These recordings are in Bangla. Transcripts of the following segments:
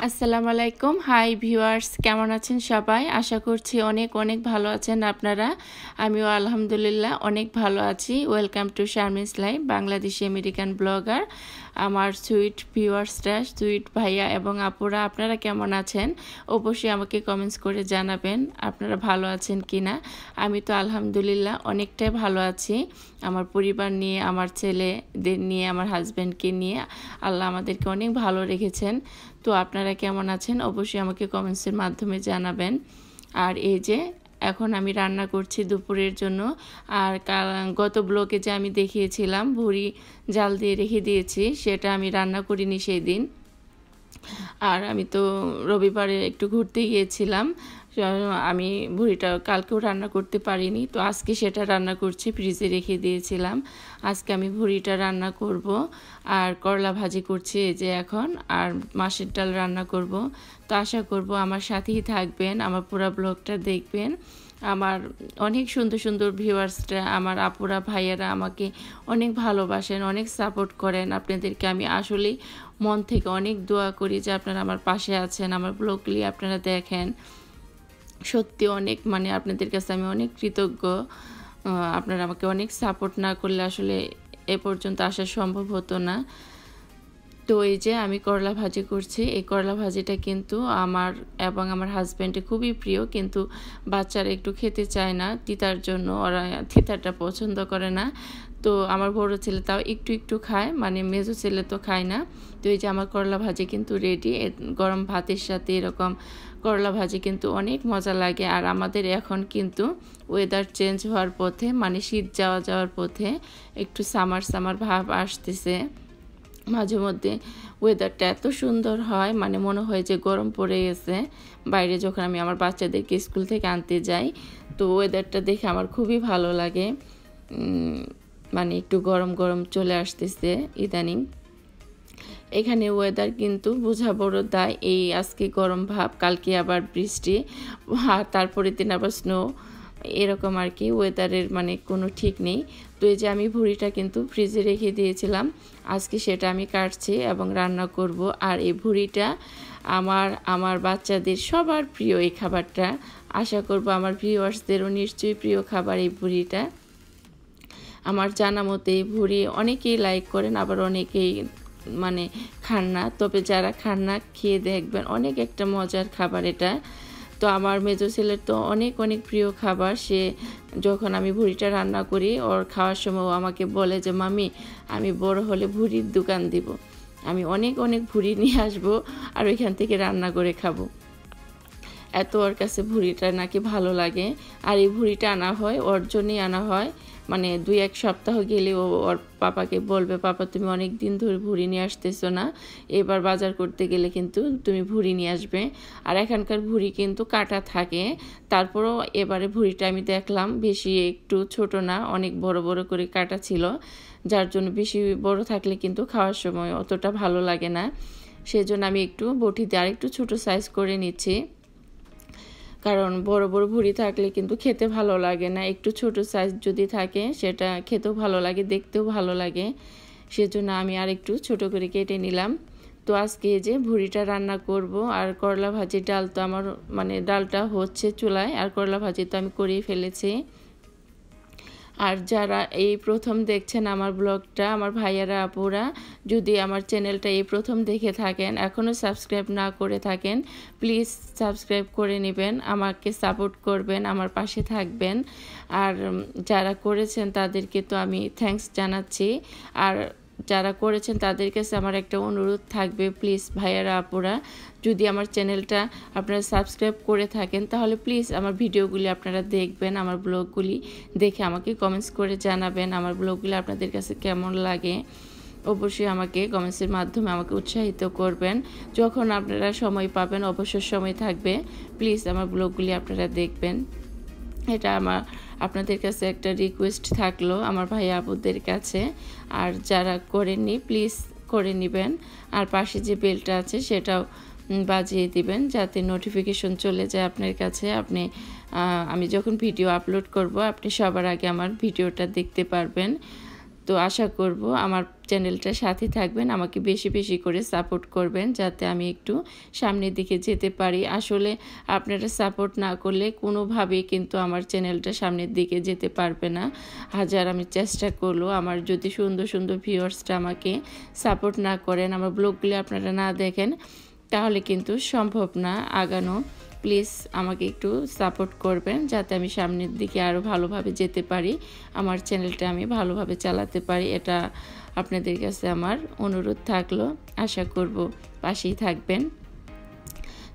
আসসালামু আলাইকুম। হাই ভিউয়ার্স, কেমন আছেন সবাই? আশা করছি অনেক অনেক ভালো আছেন আপনারা। আমিও আলহামদুলিল্লাহ অনেক ভালো আছি। Welcome to Sharmin's life, Bangladeshi American blogger. আমার সুইট ভিউয়ার্সরা, সুইট ভাইয়া এবং আপুরা, আপনারা কেমন আছেন? অবশ্যই আমাকে কমেন্টস করে জানাবেন আপনারা ভালো আছেন কি না। আমি তো আলহামদুলিল্লাহ অনেকটাই ভালো আছি। আমার পরিবার নিয়ে, আমার ছেলেদের নিয়ে, আমার হাজব্যান্ডকে নিয়ে আল্লাহ আমাদেরকে অনেক ভালো রেখেছেন। তো আপনারা কেমন আছেন অবশ্যই আমাকে কমেন্টসের মাধ্যমে জানাবেন। আর এই যে এখন আমি রান্না করছি দুপুরের জন্য। আর গত ব্লগে যে আমি দেখিয়েছিলাম ভুড়ি জাল দিয়ে রেখে দিয়েছি, সেটা আমি রান্না করিনি সেই দিন। আর আমি তো রবিবারে একটু ঘুরতে গিয়েছিলাম, আমি ভুড়িটা কালকেও রান্না করতে পারিনি, তো আজকে সেটা রান্না করছি, ফ্রিজে রেখে দিয়েছিলাম। আজকে আমি ভুড়িটা রান্না করব আর করলা ভাজি করছি এই যে এখন, আর মাছের ডাল রান্না করব। তো আশা করব আমার সাথেই থাকবেন, আমার পুরো ব্লগটা দেখবেন। আমার অনেক সুন্দর সুন্দর ভিউয়ার্সরা, আমার আপুরা ভাইয়ারা আমাকে অনেক ভালোবাসেন, অনেক সাপোর্ট করেন। আপনাদেরকে আমি আসলেই মন থেকে অনেক দোয়া করি যে আপনারা আমার পাশে আছেন, আমার ব্লগগুলি আপনারা দেখেন। সত্যি অনেক আপনাদের কাছে আমি অনেক কৃতজ্ঞ। আপনারা আমাকে অনেক সাপোর্ট না করলে আসলে এ পর্যন্ত আসা সম্ভব হতো না। তো এই যে আমি করলা ভাজি করছি। এই করলা ভাজিটা কিন্তু আমার এবং আমার হাজব্যান্ডের খুবই প্রিয়, কিন্তু বাচ্চারা একটু খেতে চায় না তিতার জন্য, ওরা তিতাটা পছন্দ করে না। তো আমার বড় ছেলে তাও একটু একটু খায়, মেজো ছেলে তো খায় না। তো এই যে আমার করলা ভাজি কিন্তু রেডি। গরম ভাতের সাথে এরকম করলা ভাজি কিন্তু অনেক মজা লাগে। আর আমাদের এখন কিন্তু ওয়েদার চেঞ্জ হওয়ার পথে, শীত যাওয়ার পথে একটু সামার সামার ভাব আসতেছে। মাঝে মধ্যে ওয়েদারটা এত সুন্দর হয়, মনে হয় যে গরম পড়ে গেছে। বাইরে যখন আমি আমার বাচ্চাদেরকে স্কুল থেকে আনতে যাই, তো ওয়েদারটা দেখে আমার খুবই ভালো লাগে। একটু গরম গরম চলে আসতেছে ইদানিং। এখানে ওয়েদার কিন্তু বোঝা বড় দায়। এই আজকে গরম ভাব, কালকে আবার বৃষ্টি, আর তারপরের দিন আবার স্নো, এরকম আর কি ওয়েদারের কোনো ঠিক নেই। তো এই যে আমি ভুড়িটা কিন্তু ফ্রিজে রেখে দিয়েছিলাম, আজকে সেটা আমি কাটছি এবং রান্না করব। আর এই ভুড়িটা আমার বাচ্চাদের সবার প্রিয় এই খাবারটা। আশা করব আমার ভিউয়ার্সদেরও নিশ্চয়ই প্রিয় খাবার এই ভুড়িটা। আমার জানা মতে এই ভুড়ি অনেকেই লাইক করেন, আবার অনেকেই খান না। তবে যারা খান না খেয়ে দেখবেন, অনেক একটা মজার খাবার এটা। তো আমার মেজো ছেলের তো অনেক অনেক প্রিয় খাবার। সে যখন আমি ভুড়িটা রান্না করি, ওর খাওয়ার সময় ও আমাকে বলে যে মামি, আমি বড় হলে ভুড়ির দোকান দিব, আমি অনেক অনেক ভুড়ি নিয়ে আসবো আর ওইখান থেকে রান্না করে খাবো। এত ওর কাছে ভুড়িটা নাকি ভালো লাগে। আর এই ভুড়িটা আনা হয়, ওর জন্যই আনা হয়। 2-1 সপ্তাহ গেলে ও ওর পাপাকে বলবে, পাপা তুমি অনেক দিন ধরে ভুড়ি নিয়ে আসতেছো না, এবার বাজার করতে গেলে কিন্তু তুমি ভুড়ি নিয়ে আসবে। আর এখানকার ভুড়ি কিন্তু কাটা থাকে, তারপরও এবারে ভুড়িটা আমি দেখলাম বেশি একটু ছোট না, অনেক বড় বড় করে কাটা ছিল, যার জন্য বেশি বড় থাকলে কিন্তু খাওয়ার সময় অতটা ভালো লাগে না। সেজন্য আমি একটু বটিতে আরেকটু ছোট সাইজ করে নিচ্ছি, কারণ বড় বড় ভুড়ি থাকলে কিন্তু খেতে ভালো লাগে না। একটু ছোট সাইজ যদি থাকে সেটা খেতেও ভালো লাগে, দেখতেও ভালো লাগে। সেজন্য আমি আর একটু ছোট করে কেটে নিলাম। তো আজকে যে ভুড়িটা রান্না করব। আর করলা ভাজির ডাল তো আমার ডালটা হচ্ছে চুলায়, আর করলা ভাজি তো আমি করেই ফেলেছি। আর যারা এই প্রথম দেখছেন আমার ব্লগটা, আমার ভাইয়ারা আপুরা, যদি আমার চ্যানেলটা এই প্রথম দেখে থাকেন, এখনও সাবস্ক্রাইব না করে থাকেন, প্লিজ সাবস্ক্রাইব করে নেবেন, আমাকে সাপোর্ট করবেন, আমার পাশে থাকবেন। আর যারা করেছেন তাদেরকে তো আমি থ্যাঙ্কস জানাচ্ছি। আর যারা করেছেন তাদের কাছে আমার একটা অনুরোধ থাকবে, প্লিজ ভাইয়ারা আপুরা, যদি আমার চ্যানেলটা আপনারা সাবস্ক্রাইব করে থাকেন তাহলে প্লিজ আমার ভিডিওগুলি আপনারা দেখবেন, আমার ব্লগগুলি দেখে আমাকে কমেন্টস করে জানাবেন আমার ব্লগগুলি আপনাদের কাছে কেমন লাগে। অবশ্যই আমাকে কমেন্টসের মাধ্যমে আমাকে উৎসাহিত করবেন। যখন আপনারা সময় পাবেন, অবসর সময় থাকবে, প্লিজ আমার ব্লগগুলি আপনারা দেখবেন। এটা আপনাদের কাছে একটা রিকোয়েস্ট থাকলো আমার ভাই আপুদের কাছে। আর যারা করেননি প্লিজ করে নেবেন। আর পাশে যে বেলটা আছে সেটাও বাজিয়ে দিবেন, যাতে নোটিফিকেশন চলে যায় আপনার কাছে। আমি যখন ভিডিও আপলোড করব, আপনি সবার আগে আমার ভিডিওটা দেখতে পারবেন। তো আশা করব আমার চ্যানেলটার সাথে থাকবেন, আমাকে বেশি বেশি করে সাপোর্ট করবেন যাতে আমি একটু সামনের দিকে যেতে পারি। আসলে আপনারা সাপোর্ট না করলে কোনোভাবেই কিন্তু আমার চ্যানেলটা সামনের দিকে যেতে পারবে না। হাজার আমি চেষ্টা করলেও আমার যদি সুন্দর সুন্দর ভিউয়ার্সরা আমাকে সাপোর্ট না করেন, আমার ব্লগগুলি আপনারা না দেখেন, তাহলে কিন্তু সম্ভব না আগানো। প্লিজ আমাকে একটু সাপোর্ট করবেন যাতে আমি সামনের দিকে আরও ভালোভাবে যেতে পারি, আমার চ্যানেলটা আমি ভালোভাবে চালাতে পারি। এটা আপনাদের কাছে আমার অনুরোধ থাকলো। আশা করব পাশেই থাকবেন।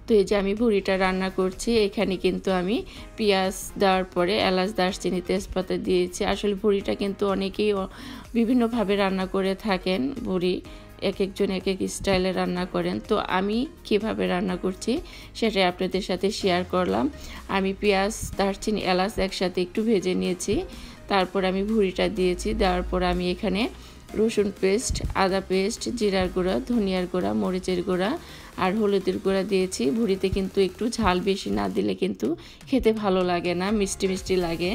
তো এই যে আমি ভুড়িটা রান্না করছি, এখানে কিন্তু আমি পেঁয়াজ দেওয়ার পরে এলাচ, দারচিনি, তেজপাতা দিয়েছি। আসলে ভুড়িটা কিন্তু অনেকেই বিভিন্নভাবে রান্না করে থাকেন, ভুড়ি এক একজন এক এক স্টাইলে রান্না করেন। তো আমি কিভাবে রান্না করছি সেটাই আপনাদের সাথে শেয়ার করলাম। আমি পেঁয়াজ, দারচিনি, এলাচ একসাথে একটু ভেজে নিয়েছি, তারপর আমি ভুড়িটা দিয়েছি। দেওয়ার পর আমি এখানে রসুন পেস্ট, আদা পেস্ট, জিরার গুঁড়া, ধনিয়ার গুঁড়া, মরিচের গুঁড়া আর হলুদের গুঁড়া দিয়েছি। ভুড়িতে কিন্তু একটু ঝাল বেশি না দিলে কিন্তু খেতে ভালো লাগে না, মিষ্টি মিষ্টি লাগে।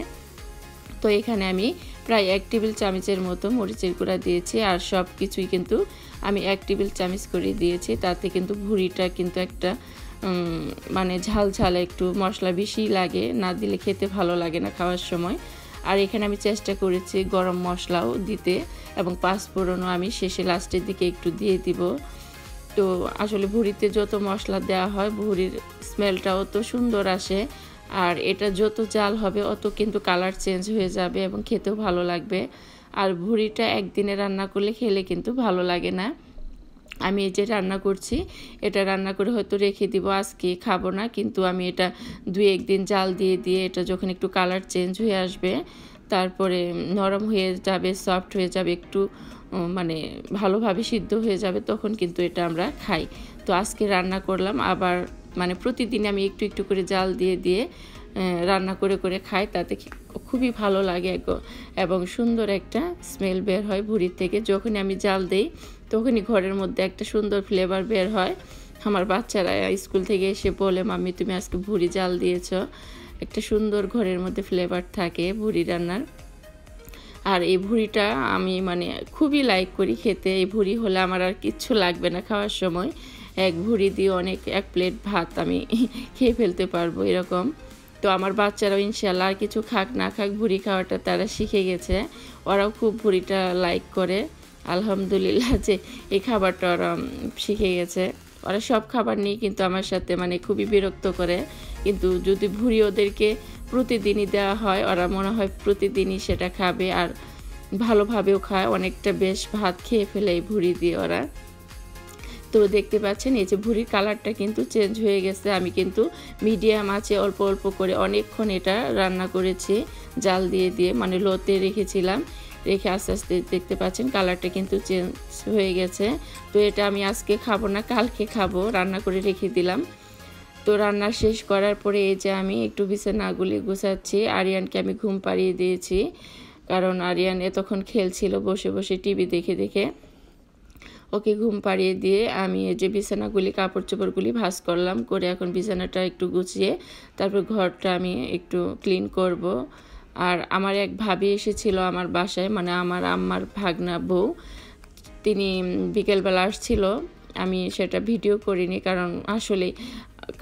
তো এখানে আমি প্রায় 1 টেবিল চামচের মতো মরিচের গুঁড়া দিয়েছি, আর সব কিছুই কিন্তু আমি 1 টেবিল চামচ করে দিয়েছি। তাতে কিন্তু ভুড়িটা কিন্তু একটা মানে ঝাল ঝাল একটু মশলা বেশি লাগে, না দিলে খেতে ভালো লাগে না খাওয়ার সময়। আর এখানে আমি চেষ্টা করেছি গরম মশলাও দিতে, এবং পাঁচফোড়নও আমি শেষে লাস্টের দিকে একটু দিয়ে দিব। তো আসলে ভুড়িতে যত মশলা দেওয়া হয় ভুড়ির স্মেলটাও তো সুন্দর আসে, আর এটা যত জাল হবে অত কিন্তু কালার চেঞ্জ হয়ে যাবে এবং খেতেও ভালো লাগবে। আর ভুড়িটা একদিনে রান্না করলে খেলে কিন্তু ভালো লাগে না। আমি এই যে রান্না করছি, এটা রান্না করে হয়তো রেখে দিব, আজকে খাবো না, কিন্তু আমি এটা 2-1 দিন জাল দিয়ে দিয়ে এটা যখন একটু কালার চেঞ্জ হয়ে আসবে, তারপরে নরম হয়ে যাবে, সফট হয়ে যাবে, একটু মানে ভালোভাবে সিদ্ধ হয়ে যাবে, তখন কিন্তু এটা আমরা খাই। তো আজকে রান্না করলাম, আবার মানে প্রতিদিন আমি একটু একটু করে জাল দিয়ে দিয়ে রান্না করে করে খাই, তাতে খুবই ভালো লাগে এবং সুন্দর একটা স্মেল বের হয় ভুড়ির থেকে। যখনই আমি জাল দিই তখনই ঘরের মধ্যে একটা সুন্দর ফ্লেভার বের হয়। আমার বাচ্চারা স্কুল থেকে এসে বলে, মাম্মি তুমি আজকে ভুড়ি জাল দিয়েছ, একটা সুন্দর ঘরের মধ্যে ফ্লেভার থাকে ভুড়ি রান্নার। আর এই ভুড়িটা আমি মানে খুবই লাইক করি খেতে। এই ভুড়ি হলে আমার আর কিচ্ছু লাগবে না খাওয়ার সময়, এক ভুড়ি দিয়ে এক প্লেট ভাত আমি খেয়ে ফেলতে পারবো এরকম। তো আমার বাচ্চারাও ইনশাল্লাহ আর কিছু খাক না খাক ভুড়ি খাওয়াটা তারা শিখে গেছে, ওরাও খুব ভুড়িটা লাইক করে। আলহামদুলিল্লাহ যে এই খাবারটা ওরা শিখে গেছে। ওরা সব খাবার নিয়ে কিন্তু আমার সাথে মানে খুবই বিরক্ত করে, কিন্তু যদি ভুড়ি ওদেরকে প্রতিদিনই দেওয়া হয় ওরা মনে হয় প্রতিদিনই সেটা খাবে, আর ভালোভাবেও খায়, অনেকটা বেশ ভাত খেয়ে ফেলে এই ভুড়ি দিয়ে ওরা। তো দেখতে পাচ্ছেন এই যে ভুড়ির কালারটা কিন্তু চেঞ্জ হয়ে গেছে। আমি কিন্তু মিডিয়াম আঁচে অল্প অল্প করে অনেকক্ষণ এটা রান্না করেছি, জাল দিয়ে দিয়ে মানে লোতে রেখেছিলাম, রেখে আস্তে আস্তে দেখতে পাচ্ছেন কালারটা কিন্তু চেঞ্জ হয়ে গেছে। তো এটা আমি আজকে খাবো না, কালকে খাবো, রান্না করে রেখে দিলাম। তো রান্না শেষ করার পরে এই যে আমি একটু বিছানাগুলি গুছাচ্ছি। আরিয়ানকে আমি ঘুম পাড়িয়ে দিয়েছি, কারণ আরিয়ান এতক্ষণ খেলছিল বসে বসে টিভি দেখে দেখে। ওকে ঘুম পাড়িয়ে দিয়ে আমি এই যে বিছানাগুলি, কাপড় চোপড়গুলি ভাঁজ করলাম, করে এখন বিছানাটা একটু গুছিয়ে তারপর ঘরটা আমি একটু ক্লিন করব। আর আমার এক ভাবি এসেছিল আমার বাসায়, মানে আমার আম্মার ভাগনা বউ, তিনি বিকেলবেলা আসছিল। আমি সেটা ভিডিও করিনি, কারণ আসলে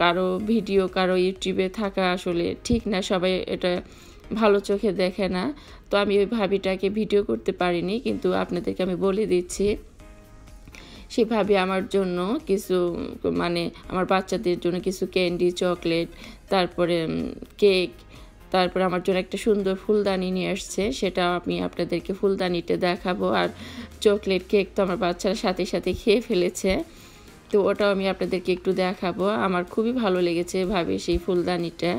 কারো ভিডিও কারো ইউটিউবে থাকা আসলে ঠিক না, সবাই এটা ভালো চোখে দেখে না। তো আমি ওই ভাবিটাকে ভিডিও করতে পারিনি, কিন্তু আপনাদেরকে আমি বলে দিচ্ছি। সে ভাবি আমার জন্য কিছু মানে আমার বাচ্চাদের জন্য কিছু ক্যান্ডি, চকলেট, তারপরে কেক, তারপরে আমার জন্য একটা সুন্দর ফুলদানি নিয়ে আসছে, সেটা আমি আপনাদেরকে ফুলদানিটা দেখাবো। আর চকলেট, কেক তো আমার বাচ্চারা সাথে সাথে খেয়ে ফেলেছে, তো ওটাও আমি আপনাদেরকে একটু দেখাবো। আমার খুবই ভালো লেগেছে ভাবি সেই ফুলদানিটা,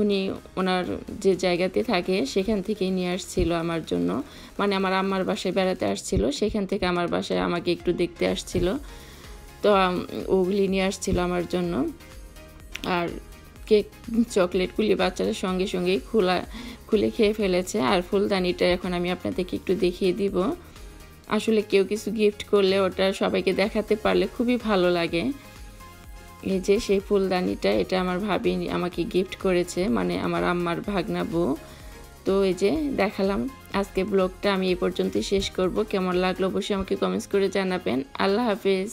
উনি ওনার যে জায়গাতে থাকে সেখান থেকেই নিয়ে আসছিল আমার জন্য, মানে আমার আম্মার বাসায় বেড়াতে আসছিল, সেখান থেকে আমার বাসায় আমাকে একটু দেখতে আসছিল, তো ওগুলি নিয়ে আসছিল আমার জন্য। আর কেক, চকলেটগুলি বাচ্চারা সঙ্গে সঙ্গেই খুলে খেয়ে ফেলেছে। আর ফুলদানিটা এখন আমি আপনাদেরকে একটু দেখিয়ে দিব। আসলে কেউ কিছু গিফট করলে ওটা সবাইকে দেখাতে পারলে খুবই ভালো লাগে। এই যে সেই ফুলদানিটা, এটা আমার ভাবি আমাকে গিফট করেছে, মানে আমার আম্মার ভাগনা বউ। তো এই যে দেখালাম আজকে ব্লগটা আমি এই পর্যন্তই শেষ করব। কেমন লাগলো অবশ্যই আমাকে কমেন্টস করে জানাবেন। আল্লাহ হাফেজ।